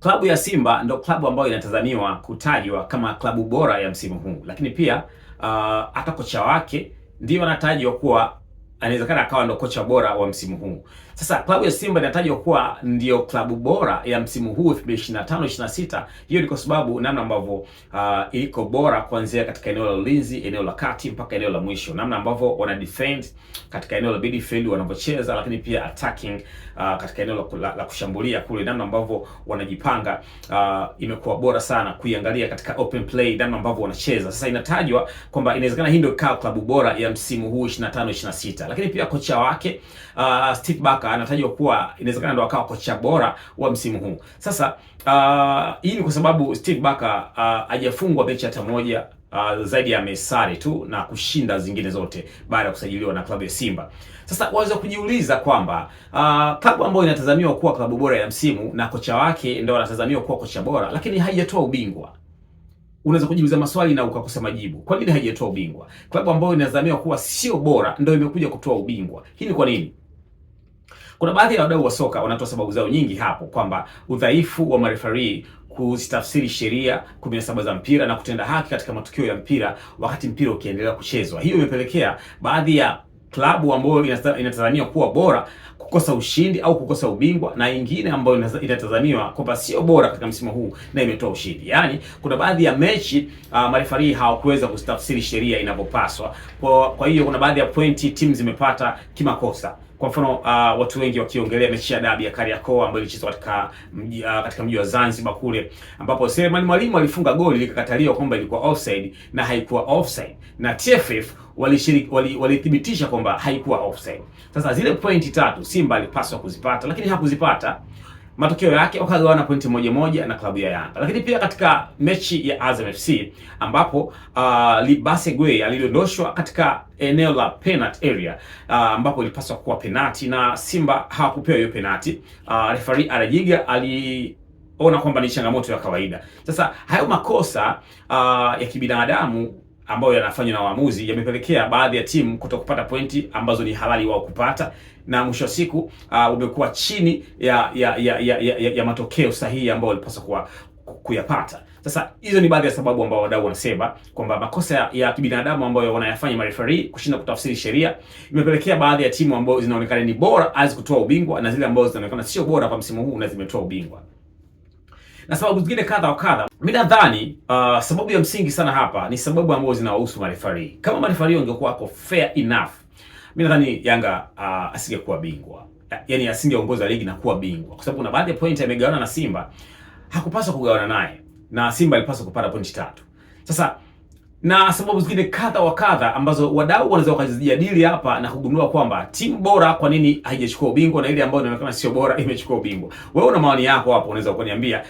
Klabu ya Simba ndo klabu ambayo inatazamiwa kutajwa kama klabu bora ya msimu huu, lakini pia hata kocha wake ndio anatajwa kuwa anawezekana akawa ndo kocha bora wa msimu huu. Sasa klabu ya Simba inatajwa kuwa ndio klabu bora ya msimu huu 2025-26. Hiyo ni kwa sababu namna ambavyo iliko bora kuanzia katika eneo la ulinzi, eneo la kati mpaka eneo la mwisho, namna ambavyo wana defend katika eneo la midfield wanavyocheza, lakini pia attacking katika eneo la kushambulia kule, namna ambavyo wanajipanga imekuwa bora sana kuiangalia katika open play, namna ambavyo wanacheza. Sasa inatajwa kwamba inawezekana hii ndio klabu bora ya msimu huu 25-26. Lakini pia kocha wake Steve Barker anatajwa kuwa inawezekana ndo akawa kocha bora wa msimu huu. Sasa hii ni kwa sababu Steve Barker hajafungwa mechi hata moja, zaidi ya amesare tu na kushinda zingine zote baada ya kusajiliwa na klabu ya Simba. Sasa waweza kujiuliza kwamba klabu ambayo inatazamiwa kuwa klabu bora ya msimu na kocha wake ndio anatazamiwa kuwa kocha bora, lakini haijatoa ubingwa. Unaweza kujiuliza maswali na ukakosa majibu. Kwa nini haijatoa ubingwa? Klabu ambayo inatazamiwa kuwa sio bora ndio imekuja kutoa ubingwa. Hii ni kwa nini? Kuna baadhi ya wadau wa soka wanatoa sababu zao nyingi hapo, kwamba udhaifu wa marefari kuzitafsiri sheria 17 za mpira na kutenda haki katika matukio ya mpira wakati mpira ukiendelea kuchezwa. Hiyo imepelekea baadhi ya klabu ambayo inatazamiwa kuwa bora kukosa ushindi au kukosa ubingwa, na nyingine ambayo inatazamiwa kwamba sio bora katika msimu huu na imetoa ushindi. Yaani kuna baadhi ya mechi marefari hawakuweza kustafsiri sheria inavyopaswa. Kwa hiyo kuna baadhi ya pointi timu zimepata kimakosa. Kwa mfano watu wengi wakiongelea mechi ya dabi ya Kariakoo ambayo ilichezwa katika mji wa Zanzibar kule, ambapo Selemani Mwalimu alifunga goli likakataliwa kwamba ilikuwa offside na haikuwa offside, na TFF walithibitisha kwamba haikuwa offside. Sasa zile pointi tatu Simba alipaswa kuzipata, lakini hakuzipata. Matokeo yake wakagawana pointi moja na klabu ya Yanga. Lakini pia katika mechi ya Azam FC ambapo Libase Gwe alidondoshwa katika eneo la penalty area ambapo ilipaswa kuwa penalty na Simba hawakupewa hiyo penalty. Referee Arajiga aliona kwamba ni changamoto ya kawaida. Sasa hayo makosa ya kibinadamu ambayo yanafanywa na waamuzi yamepelekea baadhi ya timu kutokupata pointi ambazo ni halali wao kupata, na mwisho wa siku umekuwa chini ya matokeo sahihi ambayo walipaswa kuyapata. Sasa hizo ni baadhi ya sababu ambao wadau wanasema kwamba makosa ya kibinadamu ambayo wanayafanya marefari kushinda kutafsiri sheria imepelekea baadhi ya timu ambazo zinaonekana ni bora hazikutoa ubingwa, na zile ambazo zinaonekana sio bora kwa msimu huu na zimetoa ubingwa. Na sababu zingine kadha wa kadha. Mimi nadhani sababu ya msingi sana hapa ni sababu ambazo zinawahusu marefari. Kama marefari wangekuwa wako fair enough, mimi nadhani Yanga asingekuwa bingwa. Yaani asingeongoza ligi na kuwa bingwa, kwa sababu kuna baadhi ya pointi amegawana na Simba hakupaswa kugawana naye, na Simba alipaswa kupata pointi 3. Sasa na sababu zingine kadha wa kadha ambazo wadau wanaweza wakazijadili hapa na kugundua kwamba timu bora kwa nini haijachukua ubingwa na ile ambayo inaonekana sio bora imechukua ubingwa. Wewe una maoni yako hapo, unaweza kuniambia.